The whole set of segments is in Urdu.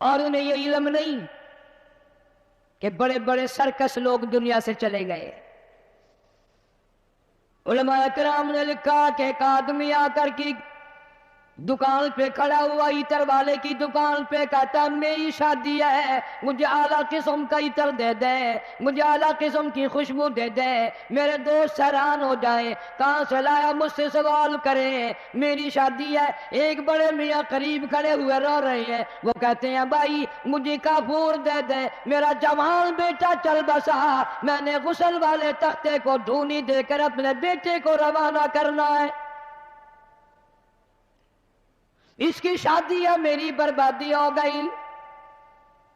اور انہیں یہ علم نہیں کہ بڑے بڑے سرکس لوگ دنیا سے چلے گئے۔ علماء کرام نے لکھا کہ ایک آدمی آ کر کی دکان پہ کھڑا ہوا، عطر والے کی دکان پہ، کہتا میری شادی ہے، مجھے اعلیٰ قسم کا عطر دے دے، مجھے اعلیٰ قسم کی خوشبو دے دے، میرے دوست حیران ہو جائیں، کہاں سے لایا، مجھ سے سوال کریں، میری شادی ہے۔ ایک بڑے میاں قریب کھڑے ہوئے رو رہے ہیں، وہ کہتے ہیں بھائی مجھے کافور دے دے، میرا جوان بیٹا چل بسا، میں نے غسل والے تختے کو ڈھونی دے کر اپنے بیٹے کو روانہ کرنا ہے، اس کی شادی ہے، میری بربادی ہو گئی۔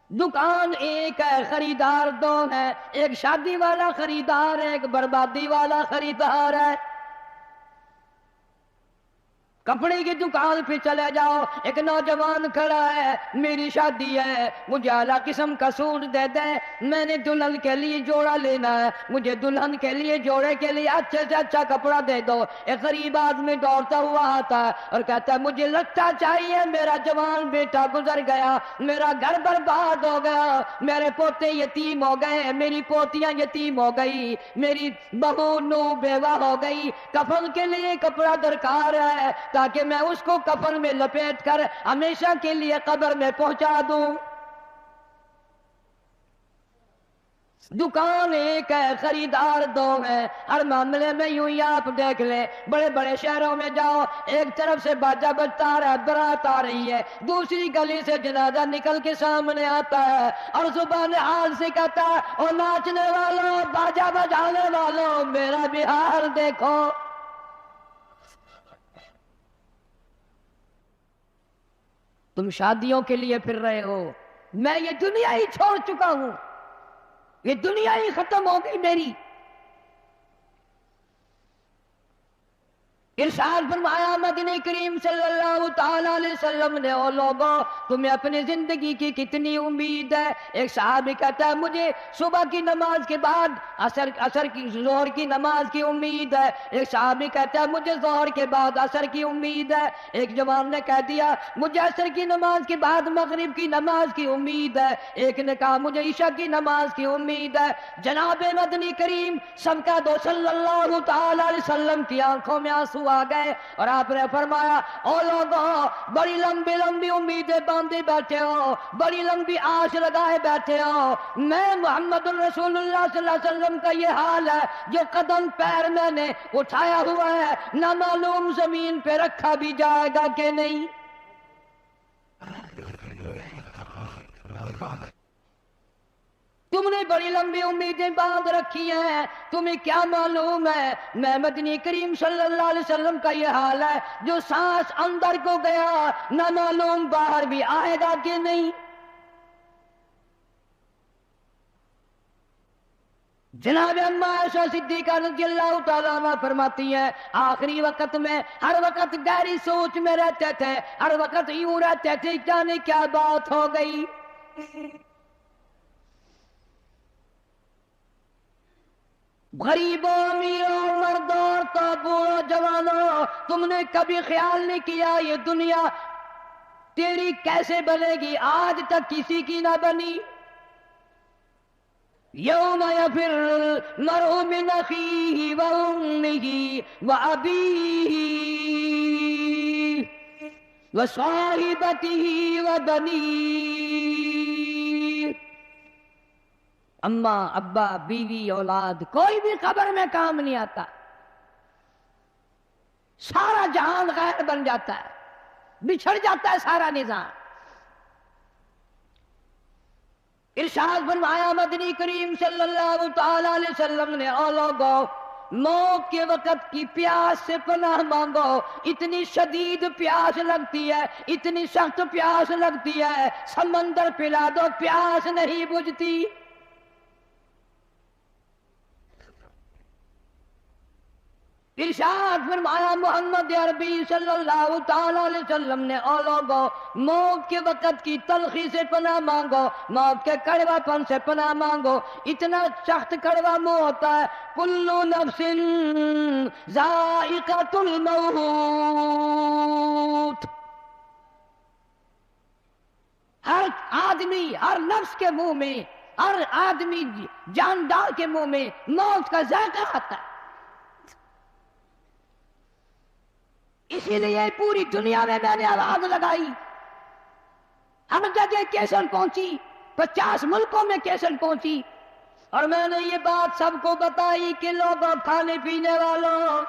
دکان ایک ہے، خریدار دو ہے، ایک شادی والا خریدار ہے، ایک بربادی والا خریدار ہے۔ کپڑے کی دکان پہ چلے جاؤ، ایک نوجوان کھڑا ہے، میری شادی ہے، مجھے اعلیٰ قسم کا سوٹ دے دے، میں نے دلہن کے لیے جوڑا لینا ہے، مجھے دلہن کے لیے جوڑے کے لیے اچھے سے اچھا کپڑا دے دو۔ ایک غریب آدمی دوڑتا ہوا آتا ہے اور کہتا ہے مجھے لگتا چاہیے، میرا جوان بیٹا گزر گیا، میرا گھر برباد ہو گیا، میرے پوتے یتیم ہو گئے، میری پوتیاں یتیم ہو گئی، میری بہو نو بیوہ ہو گئی، کفن کے لیے کپڑا درکار ہے تاکہ میں اس کو کفن میں لپیٹ کر ہمیشہ کے لیے قبر میں پہنچا دوں۔ دکان ایک ہے، خریدار دو ہے، ہر معاملے میں یوں ہی آپ دیکھ لیں، بڑے بڑے شہروں میں جاؤ، ایک طرف سے باجا بجتا آ رہا ہے، برات آ رہی ہے، دوسری گلی سے جنازہ نکل کے سامنے آتا ہے اور زبان حال سے کہتا ہے او ناچنے والوں، باجا بجانے والوں، میرا بھی حال دیکھو۔ تم شادیوں کے لیے پھر رہے ہو، میں یہ دنیا ہی چھوڑ چکا ہوں، یہ دنیا ہی ختم ہو گئی میری۔ ارشاد فرمایا مدنی کریم صلی اللہ تعالی علیہ وسلم نے، او لوگوں تمہیں اپنی زندگی کی کتنی امید ہے؟ ایک صحابی کہتا ہے مجھے صبح کی نماز کے بعد عصر کی ظہر کی نماز کی امید ہے، ایک صحابی کہتا ہے مجھے ظہر کے بعد عصر کی امید ہے، ایک جوان نے کہہ دیا مجھے عصر کی نماز کے بعد مغرب کی نماز کی امید ہے، ایک نے کہا مجھے عشاء کی نماز کی امید ہے۔ جناب مدنی کریم صدقہ دو صلی اللہ تعالی علیہ وسلم کی آنکھوں میں آنسو آ گئے اور آپ نے فرمایا او لوگوں بڑی لمبی لمبی امیدیں باندھے بیٹھے ہو، بڑی لمبی آش لگائے بیٹھے ہو، میں محمد الرسول اللہ صلی اللہ علیہ وسلم کا یہ حال ہے، جو قدم پیر میں نے اٹھایا ہوا ہے نہ معلوم زمین پہ رکھا بھی جائے گا کہ نہیں۔ تم نے بڑی لمبی امیدیں باندھ رکھی ہیں، تمہیں کیا معلوم ہے میں مدنی کریم صلی اللہ علیہ وسلم کا یہ حال ہے، جو سانس اندر کو گیا نہ معلوم باہر بھی آئے گا کہ نہیں۔ جناب اما عائشہ صدیقہ رضی اللہ تعالیٰ عنہ فرماتی ہیں آخری وقت میں ہر وقت گہری سوچ میں رہتے تھے، ہر وقت یوں رہتے تھے جانے کیا بات ہو گئی۔ غریبوں امیروں مردوں عورتوں بوڑھوں جوانوں، تم نے کبھی خیال نہیں کیا یہ دنیا تیری کیسے بنے گی؟ آج تک کسی کی نہ بنی۔ یوم یفر المرء من اخیہ وامہ وابیہ وصاحبتہ وبنیہ، اماں ابا بیوی اولاد کوئی بھی قبر میں کام نہیں آتا، سارا جہان غیر بن جاتا ہے، بچھڑ جاتا ہے سارا نظام۔ ارشاد فرمایا مدنی کریم صلی اللہ تعالی علیہ وسلم نے او لوگوں موت کے وقت کی پیاس سے پناہ مانگو، اتنی شدید پیاس لگتی ہے، اتنی سخت پیاس لگتی ہے، سمندر پلا دو پیاس نہیں بجھتی۔ ارشاد فرمایا محمد عربی صلی اللہ تعالی علیہ وسلم نے او لوگوں موت کے وقت کی تلخی سے پناہ مانگو، موت کے کڑوا پن سے پناہ مانگو، اتنا سخت کڑوا منہ ہوتا ہے، کل نفس ذائقۃ الموت، ہر آدمی، ہر نفس کے منہ میں، ہر آدمی جاندار کے منہ میں موت کا ذائقہ آتا ہے. اسی لیے پوری دنیا میں میں نے آواز لگائی، ہر جگہ کیسٹ پہنچی، 50 ملکوں میں کیسٹ پہنچی، اور میں نے یہ بات سب کو بتائی کہ لوگوں، کھانے پینے والوں،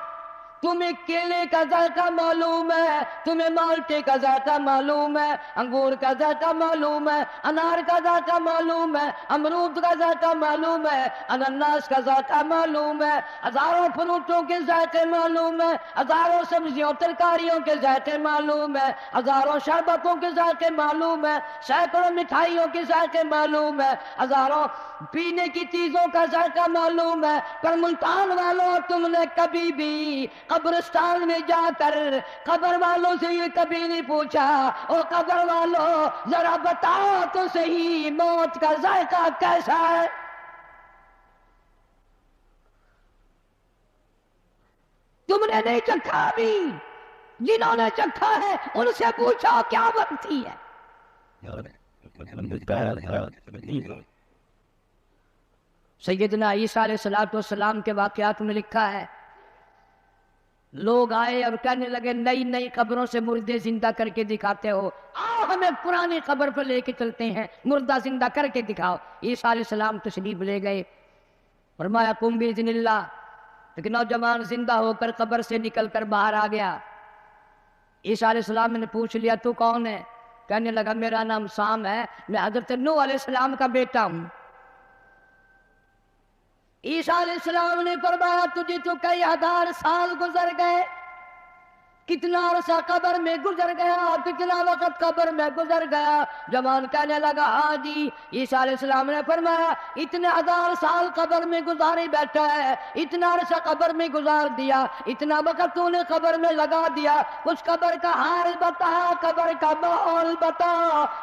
تمہیں کیلے کا ذائقہ معلوم ہے، تمہیں مالٹے کا ذائقہ معلوم ہے، انگور کا ذائقہ معلوم ہے، انار کا ذائقہ معلوم ہے، امرود کا ذائقہ معلوم ہے، انناس کا ذائقہ معلوم ہے، ہزاروں فروٹوں کے ذائقے معلوم ہے، ہزاروں سبزیوں ترکاریوں کے ذائقے معلوم ہے، ہزاروں شربتوں کے ذائقے معلوم ہے، سینکڑوں مٹھائیوں کے ذائقے معلوم ہے، ہزاروں پینے کی چیزوں کا ذائقہ معلوم ہے. پر ملتان والوں، تم نے کبھی بھی قبرستان میں جا کر قبر والوں سے یہ کبھی نہیں پوچھا، او قبر والوں ذرا بتاؤ تو صحیح موت کا ذائقہ کیسا ہے؟ تم نے نہیں چکھا بھی، جنہوں نے چکھا ہے ان سے پوچھو کیا بنتی ہے. سیدنا عیسیٰ علیہ السلام کے واقعات میں لکھا ہے، لوگ آئے اور کہنے لگے نئی نئی قبروں سے مردے زندہ کر کے دکھاتے ہو، آؤ ہمیں پرانی قبر پر لے کے چلتے ہیں، مردہ زندہ کر کے دکھاؤ. عیسیٰ علیہ السلام تشریف لے گئے، فرمایا قم باذن اللہ. لیکن نوجوان زندہ ہو کر قبر سے نکل کر باہر آ گیا. عیسیٰ علیہ السلام نے پوچھ لیا تو کون ہے؟ کہنے لگا میرا نام سام ہے، میں حضرت نوح علیہ السلام کا بیٹا ہوں. عیسیٰ علیہ السلام نے فرمایا تجھے تو کئی ہزار سال گزر گئے، کتنا عرصہ قبر میں گزر گیا، کتنا وقت قبر میں گزر گیا. جوان کہنے لگا ہاں جی. عیسیٰ علیہ السلام نے فرمایا اتنے ہزار سال قبر میں گزارے بیٹھا ہے، اتنا عرصہ قبر میں گزار دیا، اتنا وقت تو نے قبر میں لگا دیا، اس قبر کا حال بتا، قبر کا ماحول بتا،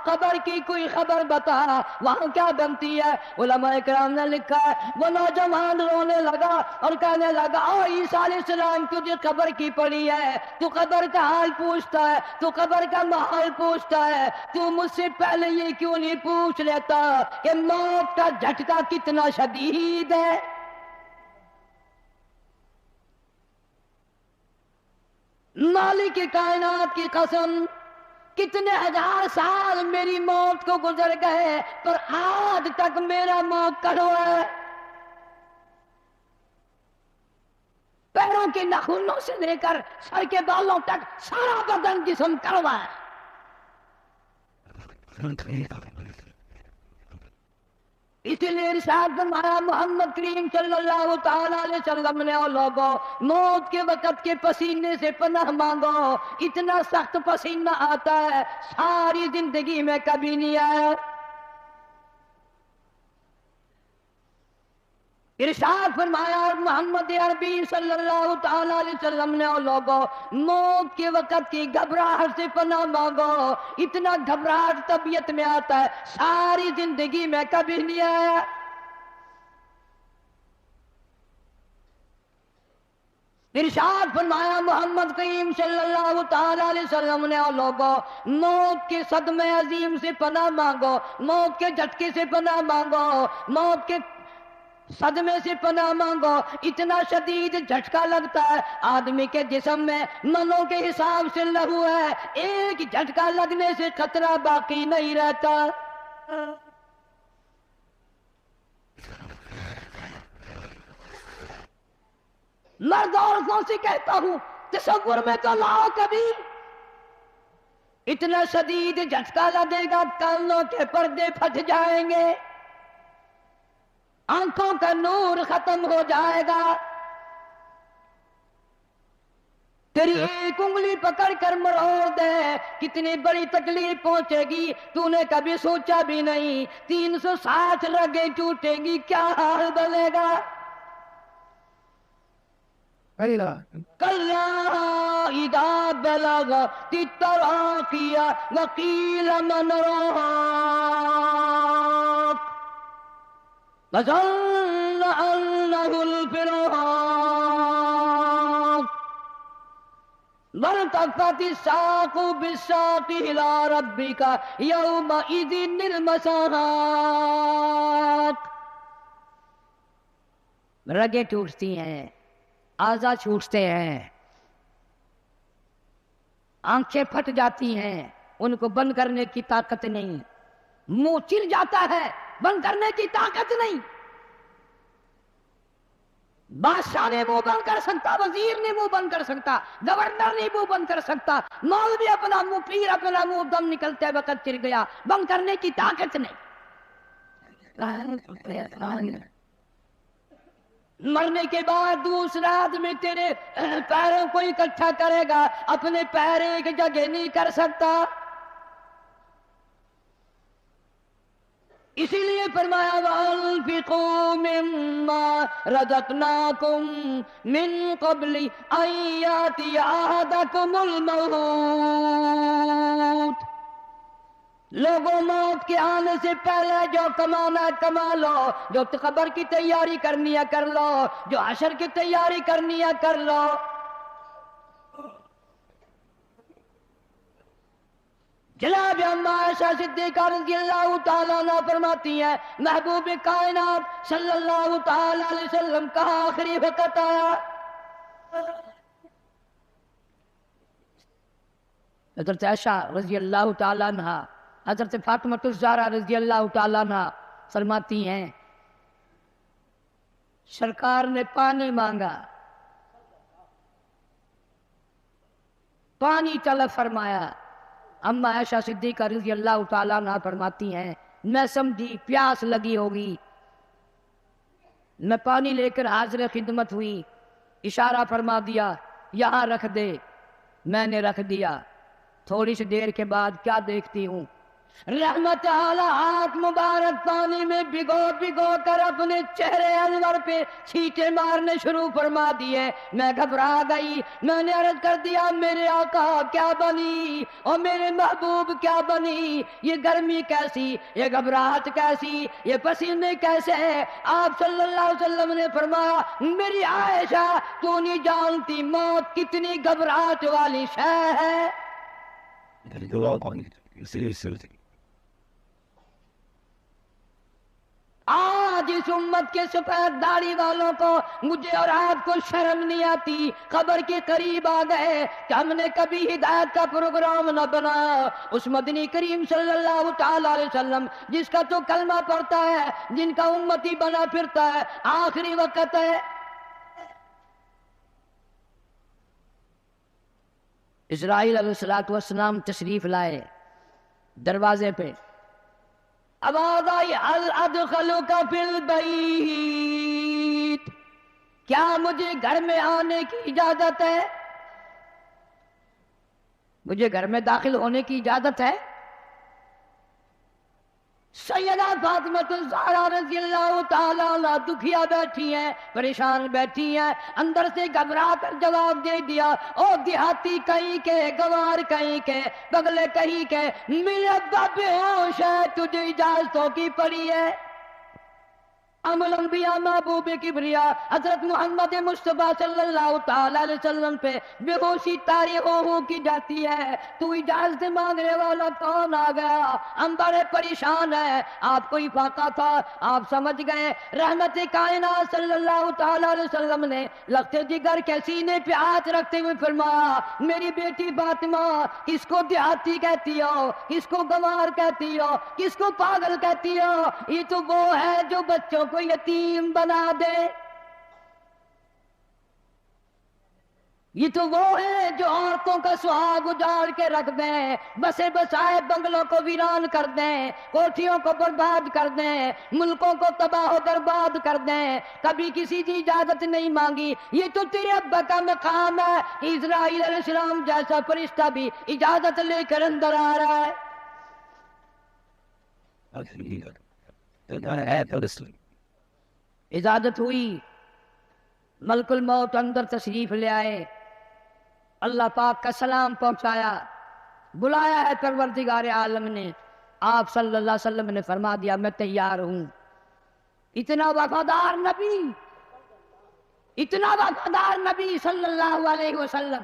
قبر کی کوئی خبر بتا، وہاں کیا بنتی ہے. علماء کرام نے لکھا ہے وہ نوجوان رونے لگا اور کہنے لگا او عیسیٰ علیہ السلام تجھے قبر کی پڑی ہے، تو قبر کا حال پوچھتا ہے، تو قبر کا ماحول پوچھتا ہے، تو مجھ سے پہلے یہ کیوں نہیں پوچھ لیتا کہ موت کا جھٹکا کتنا شدید ہے. مالک کائنات کی قسم، کتنے ہزار سال میری موت کو گزر گئے پر آج تک میرا موت کڑوا ہے. پیروں کے ناخنوں سے لے کر سر کے بالوں تک سارا بدن جسم کڑوا ہے. اس لیے ارشاد فرمایا محمد کریم صلی اللہ تعالی علیہ وسلم نے، اور لوگوں موت کے وقت کے پسینے سے پناہ مانگو، اتنا سخت پسینہ آتا ہے ساری زندگی میں کبھی نہیں آیا. ارشاد فرمایا محمد عربی صلی اللہ تعالی علیہ وسلم نے، اور لوگوں موت کے وقت کی گھبراہٹ سے پناہ مانگو، اتنا گھبراہٹ طبیعت میں آتا ہے ساری زندگی میں کبھی نہیں آیا. ارشاد فرمایا محمد کریم صلی اللہ تعالی علیہ وسلم نے، اور لوگوں موت کے صدمے عظیم سے پناہ مانگو، موت کے جھٹکے سے پناہ مانگو، موت کے صدمے سے پناہ مانگو. اتنا شدید جھٹکا لگتا ہے آدمی کے جسم میں منوں کے حساب سے لہو ہے، ایک جھٹکا لگنے سے خطرہ باقی نہیں رہتا. مرد عورتوں سے کہتا ہوں تصور میں تو لاؤ کبھی، اتنا شدید جھٹکا لگے گا کانوں کے پردے پھٹ جائیں گے، آنکھوں کا نور ختم ہو جائے گا، تیری ایک انگلی پکڑ کر مروڑ دے کتنی بڑی تکلیف پہنچے گی تو نے کبھی سوچا بھی نہیں. 360 رگیں ٹوٹے گی کیا حال بنے گا. کلا اذا بلغت التراقی وقیل من راق وظن انه الفراق وَالْتَفَّتِ السَّاقُ بِالسَّاقِ إِلَىٰ رَبِّكَ يَوْمَئِذٍ الْمَسَاقُ۔ رگیں ٹوٹتی ہیں، اعضاء چھوٹتے ہیں، آنکھیں پھٹ جاتی ہیں، ان کو بند کرنے کی طاقت نہیں، منہ چل جاتا ہے، بند کرنے کی طاقت نہیں۔ بادشاہ نے منہ بند کر سکتا، وزیر نے منہ بند کر سکتا، گورنر نے منہ بند کر سکتا، مولوی اپنا منہ، پیر اپنا منہ دم نکلتے وقت چل گیا، بند کرنے کی طاقت نہیں۔ مرنے کے بعد دوسرا آدمی تیرے پیروں کو اکٹھا کرے گا، اپنے پیر ایک جگہ نہیں کر سکتا۔ اسی لیے فرمایا وَأَنفِقُوا مِمَّا رَزَقْنَاكُم مِّن قَبْلِ أَن يَأْتِيَ أَحَدَكُمُ الْمَوْتُ۔ لوگوں، موت کے آنے سے پہلے جو کمانا ہے کما لو، جو قبر کی تیاری کرنی ہے کر لو، جو حشر کی تیاری کرنی ہے کر لو۔ جناب اما عائشہ صدیقہ رضی اللہ تعالیٰ عنہ فرماتی ہیں محبوب کائنات صلی اللہ تعالیٰ علیہ وسلم کا آخری وقت آیا، حضرت عائشہ رضی اللہ تعالیٰ عنہ، حضرت فاطمہ الزہرا رضی اللہ تعالیٰ عنہ فرماتی ہیں سرکار نے پانی مانگا، پانی طلب فرمایا۔ اما عائشہ صدیقہ رضی اللہ تعالیٰ عنہ فرماتی ہیں میں سمجھی پیاس لگی ہوگی، میں پانی لے کر حاضر خدمت ہوئی، اشارہ فرما دیا یہاں رکھ دے، میں نے رکھ دیا۔ تھوڑی سی دیر کے بعد کیا دیکھتی ہوں، رحمت اعلی ہاتھ مبارک پانی میں بھگو کر اپنے چہرے انور پہ چھینٹے مارنے شروع فرما دیے۔ میں گھبرا گئی، میں نے عرض کر دیا میرے آقا کیا بنی اور میرے محبوب کیا بنی، یہ گرمی کیسی، یہ گھبراہٹ کیسی، یہ پسینے کیسے ہیں؟ آپ صلی اللہ علیہ وسلم نے فرمایا میری عائشہ تو نہیں جانتی موت کتنی گھبراہٹ والی شے ہے۔ آج اس امت کے سفید داڑھی والوں کو، مجھے اور آپ کو شرم نہیں آتی، قبر کے قریب آ گئے کہ ہم نے کبھی ہدایت کا پروگرام نہ بنایا۔ اس مدنی کریم صلی اللہ تعالیٰ علیہ وسلم جس کا تو کلمہ پڑھتا ہے، جن کا امتی بنا پھرتا ہے، آخری وقت ہے۔ اسرائیل علیہ السلام تشریف لائے، دروازے پہ آواز آئی هل ادخلک فی البیت، کیا مجھے گھر میں آنے کی اجازت ہے؟ مجھے گھر میں داخل ہونے کی اجازت ہے؟ سیدہ فاطمہ الزہرا رضی اللہ تعالیٰ عنہ دکھیا بیٹھی ہیں، پریشان بیٹھی ہیں، اندر سے گھبرا کر جواب دے دیا او دیہاتی کہیں کے، گوار کہیں کے، بگلے کہیں کے، میرے ابا بے ہوش ہے، تجھے اجازتوں کی پڑی ہے۔ ام الانبیاء محبوب کبریا حضرت محمد مصطفیٰ صلی اللہ تعالیٰ علیہ وسلم پہ بے ہوشی طاری ہو کی جاتی ہے، تو اجازت مانگنے والا کون آ گیا؟ ہم بڑے پریشان ہیں، آپ کو افاقہ تھا، آپ سمجھ گئے۔ رحمت کائنات صلی اللہ تعالیٰ علیہ وسلم نے لخت جگر کے سینے پہ ہاتھ رکھتے ہوئے فرمایا میری بیٹی فاطمہ، کس کو دیہاتی کہتی ہو، کس کو گوار کہتی ہو، کس کو پاگل کہتی ہو؟ یہ تو وہ ہے جو بچوں کو یتیم بنا دے، یہ تو وہ ہے جو عورتوں کا سہاگ اجاڑ کے رکھ دیں، بسے بسائے بنگلوں کو ویران کر دیں، کوٹھیوں کو برباد کر دیں، ملکوں کو تباہ و برباد کر دیں، کبھی کسی کی اجازت نہیں مانگی۔ یہ تو تیرے ابا کا مقام ہے، اسرائیل علیہ السلام جیسا فرشتہ بھی اجازت لے کر اندر آ رہا ہے۔ اجازت ہوئی، ملک الموت اندر تشریف لے آئے، اللہ پاک کا سلام پہنچایا، بلایا ہے پروردگار عالم نے، آپ صلی اللہ علیہ وسلم نے فرما دیا میں تیار ہوں۔ اتنا وفادار نبی، اتنا وفادار نبی صلی اللہ علیہ وسلم،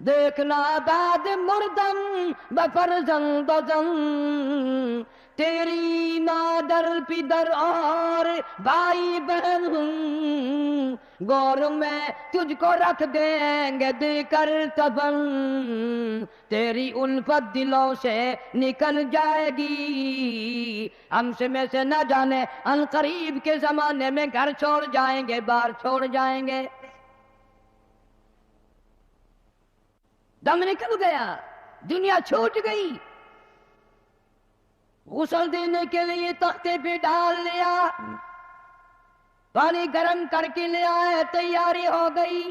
دیکھنا بعد مردم بفرزند زن، تیری مادر پدر اور بھائی بہن گور میں تجھ کو رکھ دیں گے دے کر تبن، تیری الفت دلوں سے نکل جائے گی، ہم سے میں سے نہ جانے ان قریب کے زمانے میں گھر چھوڑ جائیں گے، بار چھوڑ جائیں گے۔ دم نکل گیا، دنیا چھوٹ گئی، غسل دینے کے لیے تختے پہ ڈال لیا، پانی گرم کر کے لے آئے، تیاری ہو گئی۔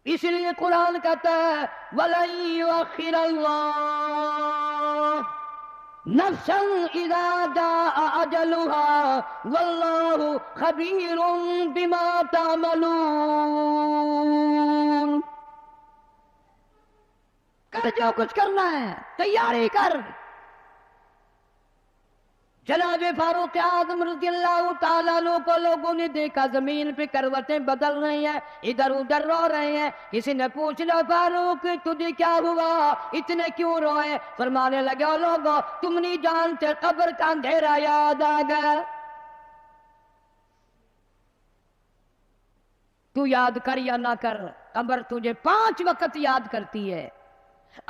اس لیے قرآن کہتا ہے وَلَن يُؤَخِّرَ اللَّهُ نَفْسًا إِذَا جَاءَ أَجَلُهَا وَاللَّهُ خَبِيرٌ بِمَا تَعْمَلُونَ۔ کر جو کچھ کرنا ہے تیاری کر۔ جناب فاروق اعظم رضی اللہ تعالیٰ عنہ کو لوگوں نے دیکھا زمین پہ کروٹیں بدل رہی ہیں، ادھر ادھر رو رہے ہیں۔ کسی نے پوچھنا فاروق تجھے کیا ہوا، اتنے کیوں روئے؟ فرمانے لگے او لوگوں تم نہیں جانتے قبر کا اندھیرا یاد آ گیا۔ تو یاد کر یا نہ کر، قبر تجھے 5 وقت یاد کرتی ہے،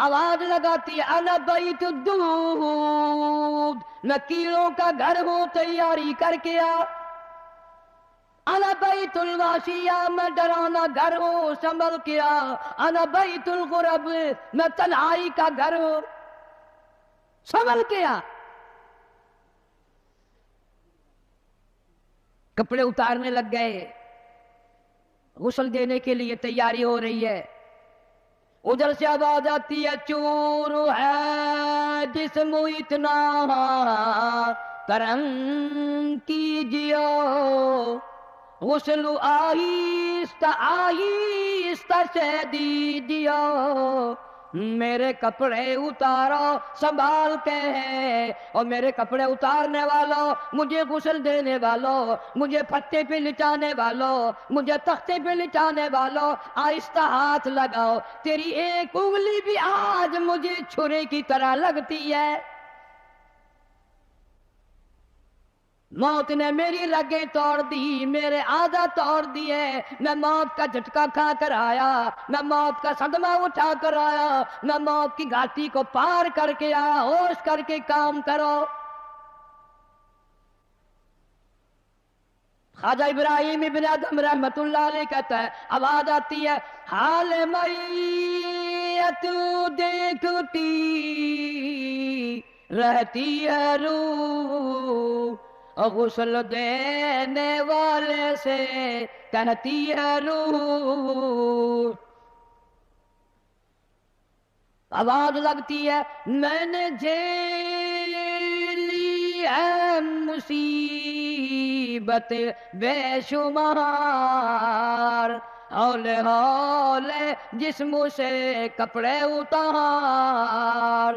آواز لگاتی ہے انا بیت الدود، میں کیڑوں کا گھر ہوں تیاری کر کے آ، انا بیت الواشیہ، میں ڈرانا گھر ہوں سنبھل کے آ، انا بیت الغرب، میں تنہائی کا گھر ہوں سنبھل کے آ۔ کپڑے اتارنے لگ گئے، غسل دینے کے لیے تیاری ہو رہی ہے۔ ادھر سے آواز آتی ہے چور ہے جسم اتنا کرم کیجیے، غسل آہستہ آہستہ سے دیجیے، میرے کپڑے اتارو سنبھال کے ہیں، اور میرے کپڑے اتارنے والوں، مجھے غسل دینے والوں، مجھے پھٹے پہ لٹانے والوں، مجھے تختے پہ لٹانے والوں، آہستہ ہاتھ لگاؤ، تیری ایک انگلی بھی آج مجھے چھرے کی طرح لگتی ہے۔ موت نے میری رگیں توڑ دی، میرے آدھا توڑ دیے، میں موت کا جھٹکا کھا کر آیا، میں موت کا صدمہ اٹھا کر آیا، میں موت کی گھاٹی کو پار کر کے آیا، ہوش کر کے کام کرو۔ خواجہ ابراہیم ابن ادہم رحمت اللہ علیہ کہتا ہے آواز آتی ہے حال میت دیکھتی رہتی ہے روح، غسل دینے والے سے کہتی ہے روح۔ آواز لگتی ہے میں نے جھیلی ہے مصیبت بے شمار، ہولے ہولے جسم سے کپڑے اتار،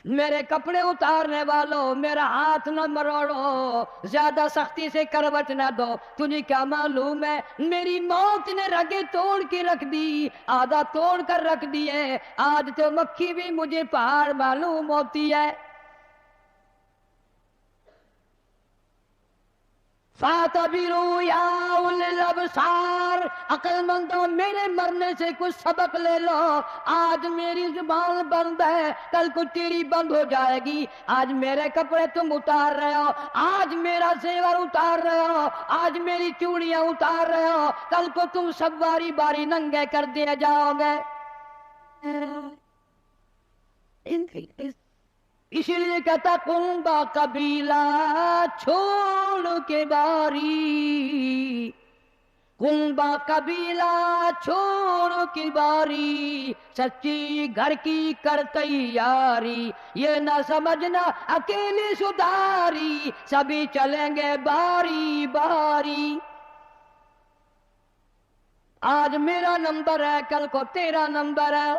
میرے کپڑے اتارنے والوں میرا ہاتھ نہ مروڑو، زیادہ سختی سے کروٹ نہ دو، تجھے کیا معلوم ہے میری موت نے رگیں توڑ کے رکھ دی، آدھا توڑ کر رکھ دی ہے، آج تو مکھی بھی مجھے پہاڑ معلوم ہوتی ہے۔ فَاعْتَبِرُوا يَا أُولِي الْأَبْصَارِ، عقل مندوں میرے مرنے سے کچھ سبق لے لو، آج میری زبان بند ہے کل کو تیری بند ہو جائے گی، آج میرے کپڑے تم اتار رہے ہو، آج میرا زیور اتار رہے ہو، آج میری چوڑیاں اتار رہے ہو، کل کو تم سب باری باری ننگے کر دیے جاؤ گے۔ اسی لیے کہتا کنبا قبیلہ چھوڑ کے باری، کنبا قبیلہ چھوڑ کے باری، سچی گھر کی کر تیاری، یہ نہ سمجھنا اکیلی سدھاری، سبھی چلیں گے باری باری۔ آج میرا نمبر ہے کل کو تیرا نمبر ہے،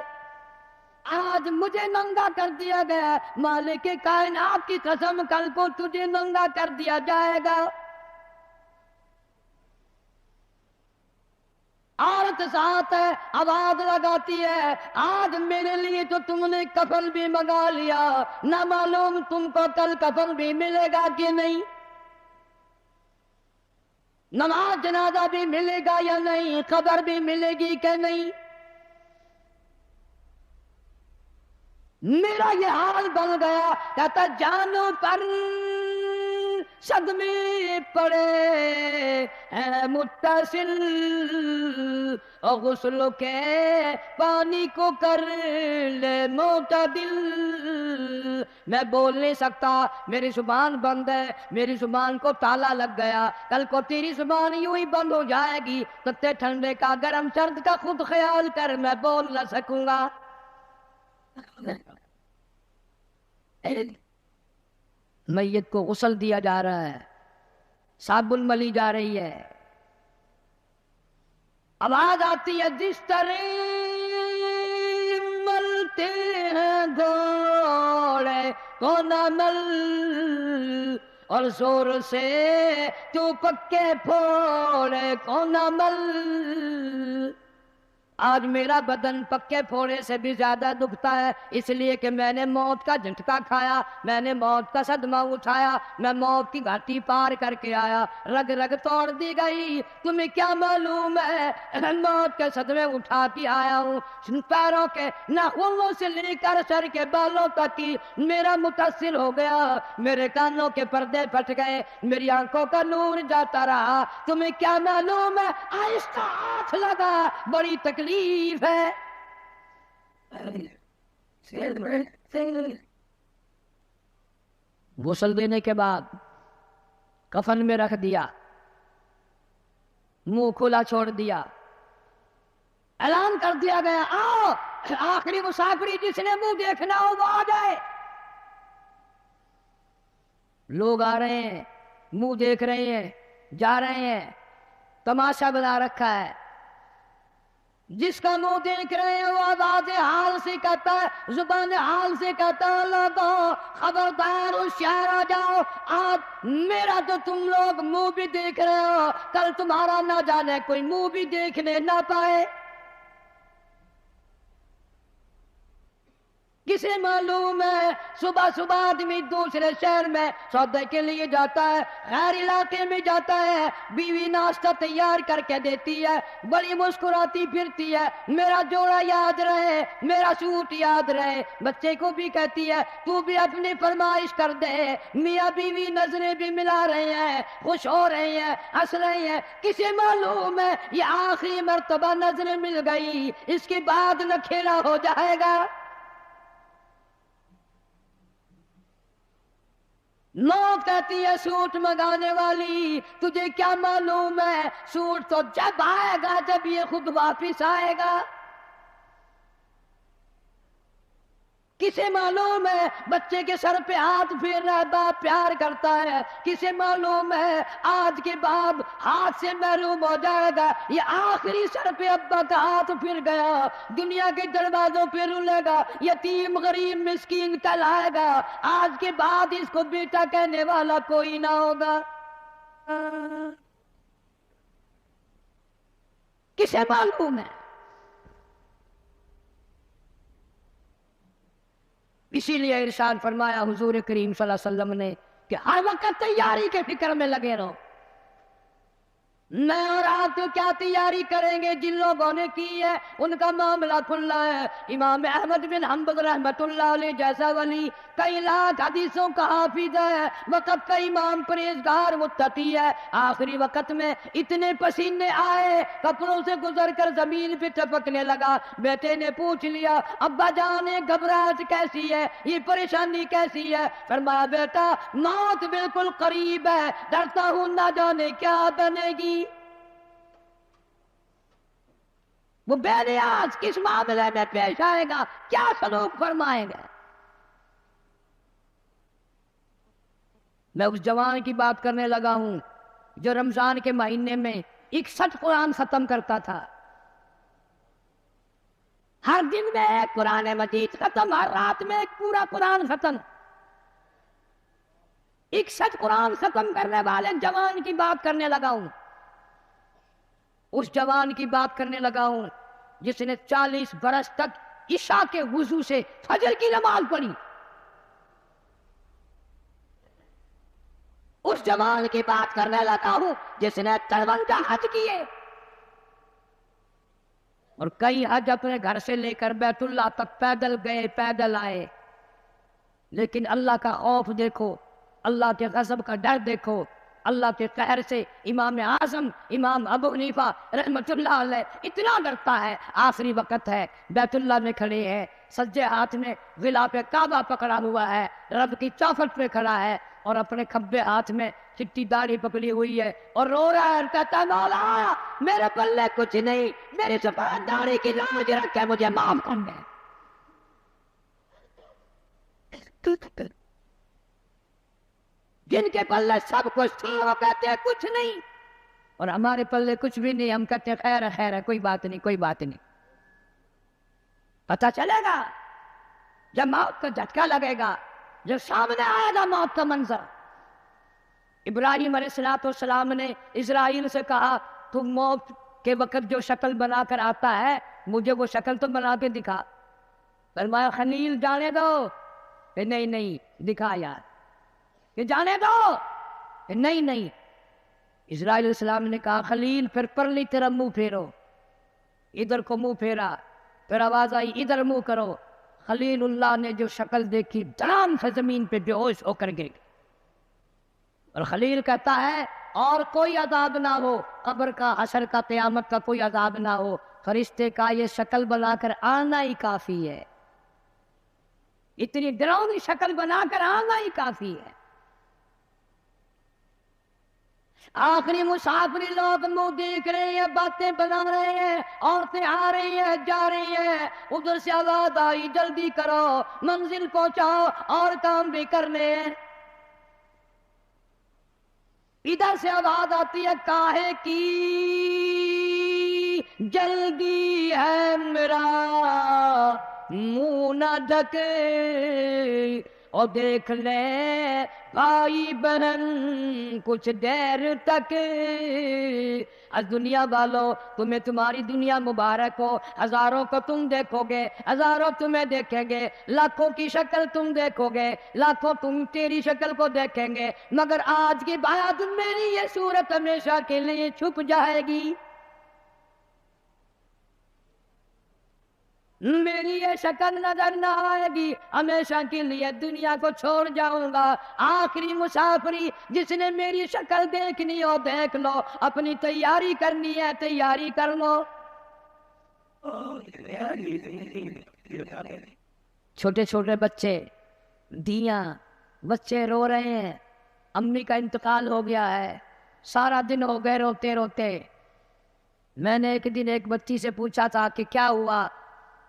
آج مجھے ننگا کر دیا گیا، مالک کائنات کی قسم کل کو تجھے ننگا کر دیا جائے گا۔ عورت ساتھ ہے، آواز لگاتی ہے، آج میرے لیے تو تم نے کفن بھی منگا لیا، نہ معلوم تم کو کل کفن بھی ملے گا کہ نہیں، نماز جنازہ بھی ملے گا یا نہیں، قبر بھی ملے گی کہ نہیں۔ میرا یہ حال بن گیا، کہتا جانو پر صدمے پڑے ہیں متصل، اور غسل کے پانی کو کر لے معتدل۔ میں بول نہیں سکتا، میری زبان بند ہے، میری زبان کو تالا لگ گیا، کل کو تیری زبان یوں ہی بند ہو جائے گی، تتے ٹھنڈے کا گرم سرد کا خود خیال کر، میں بول نہ سکوں گا۔ میت کو غسل دیا جا رہا ہے، صابن ملی جا رہی ہے، آواز آتی ہے جس طرح ملتے ہیں گھوڑے کو نہ مل، اور زور سے تو پکے پھوڑے کو نہ مل۔ آج میرا بدن پکے پھوڑے سے بھی زیادہ دکھتا ہے، اس لیے کہ میں نے موت کا جھٹکا کھایا، میں نے موت کا صدمہ اٹھایا، میں موت کی گھاٹی پار کر کے آیا، رگ رگ توڑ دی گئی، تمہیں کیا معلوم ہے، موت کے صدمے اٹھا کے آیا ہوں، پیروں کے ناخنوں سے لے کر سر کے بالوں تک کی میرا متاثر ہو گیا، میرے کانوں کے پردے پھٹ گئے، میری آنکھوں کا نور جاتا رہا، تمہیں کیا معلوم ہے، آہستہ ہاتھ لگا، بڑی تکلیف ہے۔ غسل دینے کے بعد کفن میں رکھ دیا، منہ کھلا چھوڑ دیا، اعلان کر دیا گیا آؤ آخری مسافری جس نے منہ دیکھنا ہو وہ آ جائے۔ لوگ آ رہے ہیں، منہ دیکھ رہے ہیں، جا رہے ہیں، تماشا بنا رکھا ہے، جس کا منہ دیکھ رہے ہیں وہ آواز حال سے کہتا ہے، زبان حال سے کہتا ہے لوگوں خبردار ہوشیار آ جاؤ، آج میرا تو تم لوگ منہ بھی دیکھ رہے ہو، کل تمہارا نہ جانے کوئی منہ بھی دیکھنے نہ پائے۔ کسے معلوم ہے صبح صبح آدمی دوسرے شہر میں سودے کے لیے جاتا ہے، غیر علاقے میں جاتا ہے، بیوی ناشتہ تیار کر کے دیتی ہے، بڑی مسکراتی پھرتی ہے، میرا جوڑا یاد رہے، میرا سوٹ یاد رہے، بچے کو بھی کہتی ہے تو بھی اپنی فرمائش کر دے، میاں بیوی نظریں بھی ملا رہے ہیں، خوش ہو رہے ہیں، ہنس رہے ہیں، کسے معلوم ہے یہ آخری مرتبہ نظریں مل گئی، اس کے بعد نکھیرا ہو جائے گا۔ موت کہتی ہے سوٹ منگانے والی تجھے کیا معلوم ہے، سوٹ تو جب آئے گا جب یہ خود واپس آئے گا۔ کسے معلوم ہے بچے کے سر پہ ہاتھ پھیر رہا ہے، باپ پیار کرتا ہے، کسے معلوم ہے آج کے بعد ہاتھ سے محروم ہو جائے گا، یہ آخری سر پہ ابا کا ہاتھ پھر گیا، دنیا کے دروازوں پہ رولے گا، یتیم غریب مسکین کہلائے گا، آج کے بعد اس کو بیٹا کہنے والا کوئی نہ ہوگا۔ کسے معلوم ہے؟ اسی لیے ارشاد فرمایا حضور کریم صلی اللہ علیہ وسلم نے کہ ہر وقت تیاری کے فکر میں لگے رہو۔ میں اور آپ تو کیا تیاری کریں گے، جن لوگوں نے کی ہے ان کا معاملہ کھلا ہے۔ امام احمد بن حنبل رحمت اللہ علیہ جیسا ولی کئی لاکھ حدیثوں کا حافظ ہے، وقت کا امام پرہیزگار متقی ہے، آخری وقت میں اتنے پسینے آئے کپڑوں سے گزر کر زمین پہ ٹپکنے لگا، بیٹے نے پوچھ لیا ابا جان گھبراہٹ کیسی ہے، یہ پریشانی کیسی ہے؟ فرمایا بیٹا موت بالکل قریب ہے، ڈرتا ہوں نہ جانے کیا بنے گی۔ وہ بے نیاز کس معاملے میں پیش آئے گا، کیا سلوک فرمائیں گے؟ میں اس جوان کی بات کرنے لگا ہوں جو رمضان کے مہینے میں 61 قرآن ختم کرتا تھا، ہر دن میں ایک قرآن مجید ختم، ہر رات میں ایک پورا قرآن ختم۔ 61 قرآن ختم کرنے والے جوان کی بات کرنے لگا ہوں۔ اس جوان کی بات کرنے لگا ہوں جس نے 40 برس تک عشاء کے وضو سے فجر کی نماز پڑھی. اس جوان کی بات کرنے لگا ہوں جس نے 53 حج کیے اور کئی حج اپنے گھر سے لے کر بیت اللہ تک پیدل گئے پیدل آئے. لیکن اللہ کا خوف دیکھو، اللہ کے غضب کا ڈر دیکھو. اللہ کے قہر سے امام اعظم امام ابو حنیفہ رحمۃ اللہ علیہ اتنا ڈرتا ہے. آخری وقت ہے، بیت اللہ میں کھڑے ہیں، سجے ہاتھ میں غلاف کعبہ پکڑا ہوا ہے، رب کی چوکھٹ پہ کھڑا ہے اور اپنے کھبے ہاتھ میں چٹی داڑھی پکڑی ہوئی ہے اور رو رہا ہے. کہتا ہے مولا میرے پلے کچھ نہیں، میری سفید داڑھی کی لاج رکھ کے مجھے معاف کر دے. جن کے پلے سب کچھ تھا وہ کہتے ہیں کچھ نہیں، اور ہمارے پلے کچھ بھی نہیں، ہم کہتے ہیں خیر ہے خیر ہے، کوئی بات نہیں کوئی بات نہیں. پتہ چلے گا جب موت کا جھٹکا لگے گا، جب سامنے آئے گا موت کا منظر. ابراہیم علیہ السلام نے اسرائیل سے کہا تم موت کے وقت جو شکل بنا کر آتا ہے مجھے وہ شکل تو بنا کے دکھا. فرمایا خلیل جانے دو. نہیں نہیں دکھا یار. کہ جانے دو. نہیں نہیں. اسرائیل علیہ السلام نے کہا خلیل پھر پرلی طرف منہ پھیرو. ادھر کو منہ پھیرا، پھر آواز آئی ادھر منہ کرو. خلیل اللہ نے جو شکل دیکھی دھڑام سے زمین پہ بے ہوش ہو کر گر گئے. اور خلیل کہتا ہے اور کوئی عذاب نہ ہو، قبر کا حشر کا قیامت کا کوئی عذاب نہ ہو، فرشتے کا یہ شکل بنا کر آنا ہی کافی ہے. اتنی ڈراؤنی شکل بنا کر آنا ہی کافی ہے. آخری مسافری لوگ منہ دیکھ رہے ہیں، باتیں بنا رہے ہیں، عورتیں آ رہی ہیں جا رہی ہیں. ادھر سے آواز آئی جلدی کرو منزل پہنچاؤ اور کام بھی کرنے. ادھر سے آواز آتی ہے کاہے کی جلدی ہے میرا منہ نہ ڈھکے اور دیکھ لے بھائی بہن کچھ دیر تک. از دنیا والو تمہیں تمہاری دنیا مبارک ہو. ہزاروں کو تم دیکھو گے، ہزاروں تمہیں دیکھیں گے، لاکھوں کی شکل تم دیکھو گے، لاکھوں تم تیری شکل کو دیکھیں گے، مگر آج کے بعد میری یہ صورت ہمیشہ کے لیے چھپ جائے گی. میری یہ شکل نظر نہ آئے گی، ہمیشہ کے لیے دنیا کو چھوڑ جاؤں گا. آخری مسافری جس نے میری شکل دیکھنی ہو دیکھ لو، اپنی تیاری کرنی ہے تیاری کر لو. چھوٹے چھوٹے بچے دیاں بچے رو رہے ہیں، امی کا انتقال ہو گیا ہے، سارا دن ہو گئے روتے روتے. میں نے ایک دن ایک بچی سے پوچھا تھا کہ کیا ہوا؟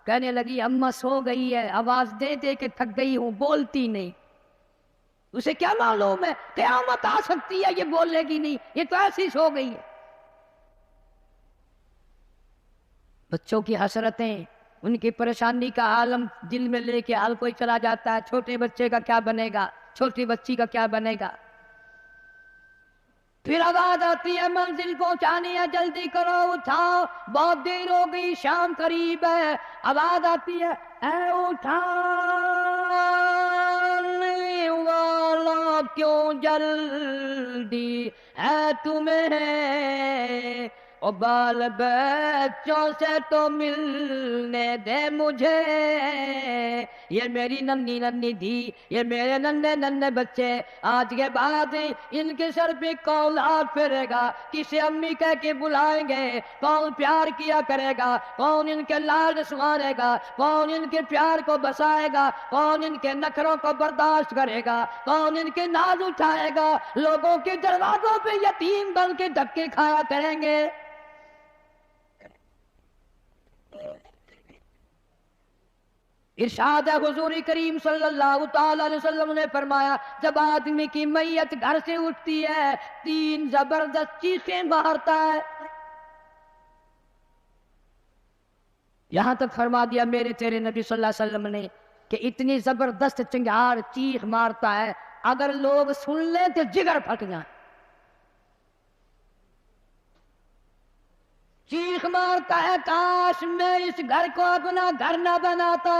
کہنے لگی اماں سو گئی ہے، آواز دے دے کے تھک گئی ہوں، بولتی نہیں. اسے کیا معلوم ہے قیامت آ سکتی ہے، یہ بولے گی نہیں، یہ تو ایسی سو گئی ہے. بچوں کی حسرتیں، ان کی پریشانی کا عالم دل میں لے کے ہر کوئی چلا جاتا ہے. چھوٹے بچے کا کیا بنے گا، چھوٹی بچی کا کیا بنے گا. پھر آواز آتی ہے منزل پہنچانی ہے جلدی کرو اٹھاؤ بہت دیر ہو گئی شام قریب ہے. آواز آتی ہے اے اٹھانے والا کیوں جلدی ہے تمہیں، او بال بچوں سے تو ملنے دے مجھے. یہ میری ننھی ننھی دھی، یہ میرے ننھے ننھے بچے، آج کے بعد ان کے سر پہ کون ہاتھ پھیرے گا، کسے امی کہہ کے بلائیں گے، کون پیار کیا کرے گا، کون ان کے لاڈ سوارے گا، کون ان کے پیار کو بسائے گا، کون ان کے نخروں کو برداشت کرے گا، کون ان کے ناز اٹھائے گا. لوگوں کے دروازوں پہ یتیم بن کے دھکے کھایا کریں گے. ارشاد حضور کریم صلی اللہ تعالی علیہ وسلم نے فرمایا جب آدمی کی میت گھر سے اٹھتی ہے 3 زبردست چیخیں مارتا ہے. یہاں تک فرما دیا میرے تیرے نبی صلی اللہ علیہ وسلم نے کہ اتنی زبردست چنگھار چیخ مارتا ہے اگر لوگ سن لیں تو جگر پھٹ جائیں. چیخ مارتا ہے کاش میں اس گھر کو اپنا گھر نہ بناتا،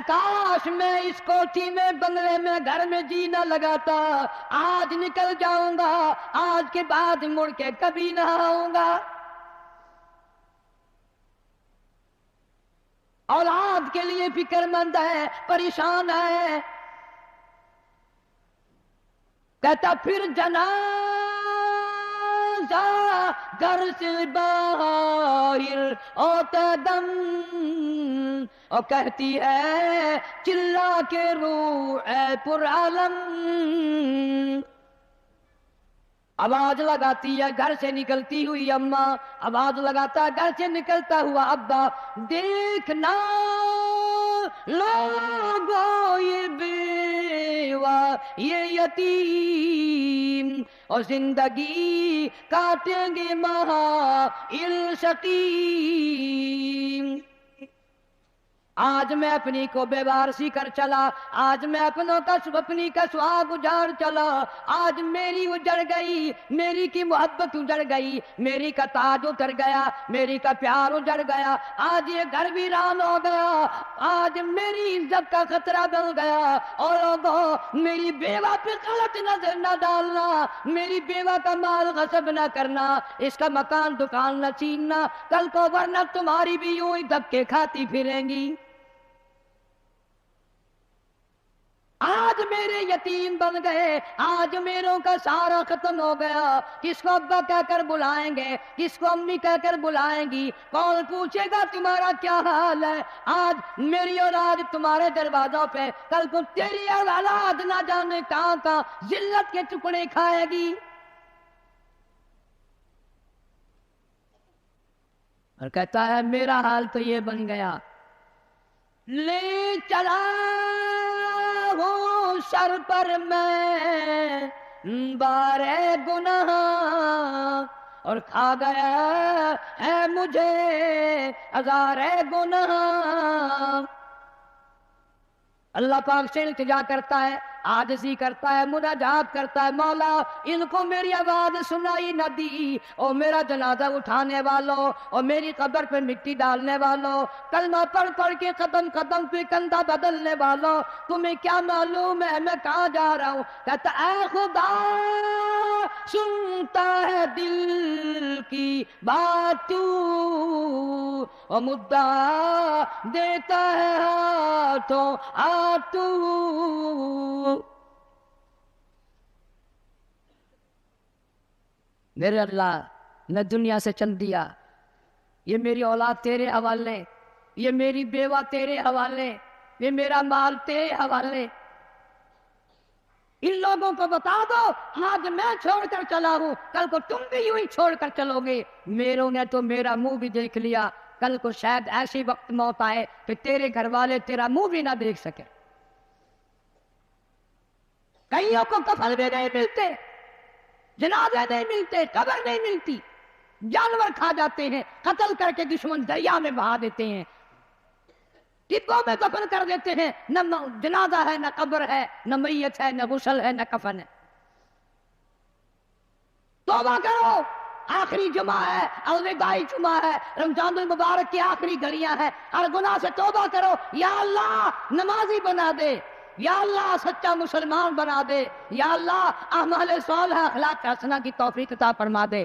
کاش میں اس کوٹھی میں بنگلے میں گھر میں جی نہ لگاتا، آج نکل جاؤں گا، آج کے بعد مڑ کے کبھی نہ آؤں گا۔ اولاد کے لیے فکر مند ہے، پریشان ہے، کہتا پھر جنازہ گھر سے باہر ہوتا دم، اور کہتی ہے چلا کے روح اے پر عالم، آواز لگاتی ہے گھر سے نکلتی ہوئی اماں، آواز لگاتا ہے گھر سے نکلتا ہوا ابا، دیکھنا لوگو یہ بیوہ یہ یتیم، اور زندگی کاٹیں گے محائل سقیم۔ آج میں اپنی کو بے وارسی کر چلا، آج میں اپنی کا سہاگ اجاڑ چلا، آج میری اجڑ گئی، میری کی محبت اجڑ گئی، میری کا تاج اتر گیا، میری کا پیار اجڑ گیا، آج یہ گھر ویران ہو گیا، آج میری عزت کا خطرہ بن گیا۔ اور لوگوں میری بیوہ پہ غلط نظر نہ ڈالنا، میری بیوہ کا مال غصب نہ کرنا، اس کا مکان دکان نہ چھیننا، کل کو ورنہ تمہاری بھی یوں ہی دھکے کھاتی پھریں گی۔ آج میرے یتیم بن گئے، آج میروں کا سارا ختم ہو گیا، کس کو ابا کہہ کر بلائیں گے، کس کو امی کہہ کر بلائیں گی، کون پوچھے گا تمہارا کیا حال ہے؟ آج میری اولاد تمہارے دروازوں پہ، کل کو تیری اولاد نہ جانے کہاں کہاں ذلت کے ٹکڑے کھائے گی۔ اور کہتا ہے میرا حال تو یہ بن گیا، لے چلا ہوں سر پر میں بارے گناہ، اور کھا گیا ہے مجھے ہزارے گناہ۔ اللہ پاک سے التجا کرتا ہے، عاجزی کرتا ہے، مناجات کرتا ہے، مولا ان کو میری آواز سنائی نہ دی، اور میرا جنازہ اٹھانے والوں اور میری قبر پہ مٹی ڈالنے والوں، کلمہ پڑھ پڑھ کے قدم قدم پہ کندھا بدلنے والوں، تمہیں کیا معلوم ہے میں کہاں جا رہا ہوں؟ کہتا اے خدا سنتا ہے دل کی بات تو، اور مدعا دیتا ہے ہاتھوں تو۔ میرے اللہ نے دنیا سے چل دیا، یہ میری اولاد تیرے حوالے، یہ میری بیوہ تیرے حوالے، یہ میرا مال تیرے حوالے، ان لوگوں کو بتا دو آج میں چھوڑ کر چلا ہوں، کل کو تم بھی یوں ہی چھوڑ کر چلو گے۔ میروں نے تو میرا منہ بھی دیکھ لیا، کل کو شاید ایسی وقت موت آئے کہ تیرے گھر والے تیرا منہ بھی نہ دیکھ سکے۔ کئیوں کو کفن بھی نہیں ملتے، جنازے نہیں ملتے، قبر نہیں ملتی، جانور کھا جاتے ہیں، قتل کر کے دشمن دریا میں بہا دیتے ہیں، ڈبوں میں دفن کر دیتے ہیں، نہ جنازہ ہے، نہ قبر ہے، نہ میت ہے، نہ غسل ہے، نہ کفن ہے۔ توبہ کرو، آخری جمعہ ہے، الوداعی جمعہ ہے، رمضان المبارک کی آخری گھڑیاں ہیں، ہر گناہ سے توبہ کرو، یا اللہ نمازی بنا دے، یا اللہ سچا مسلمان بنا دے، یا اللہ اعمال صالحہ اخلاق حسنہ کی توفیق عطا فرما دے۔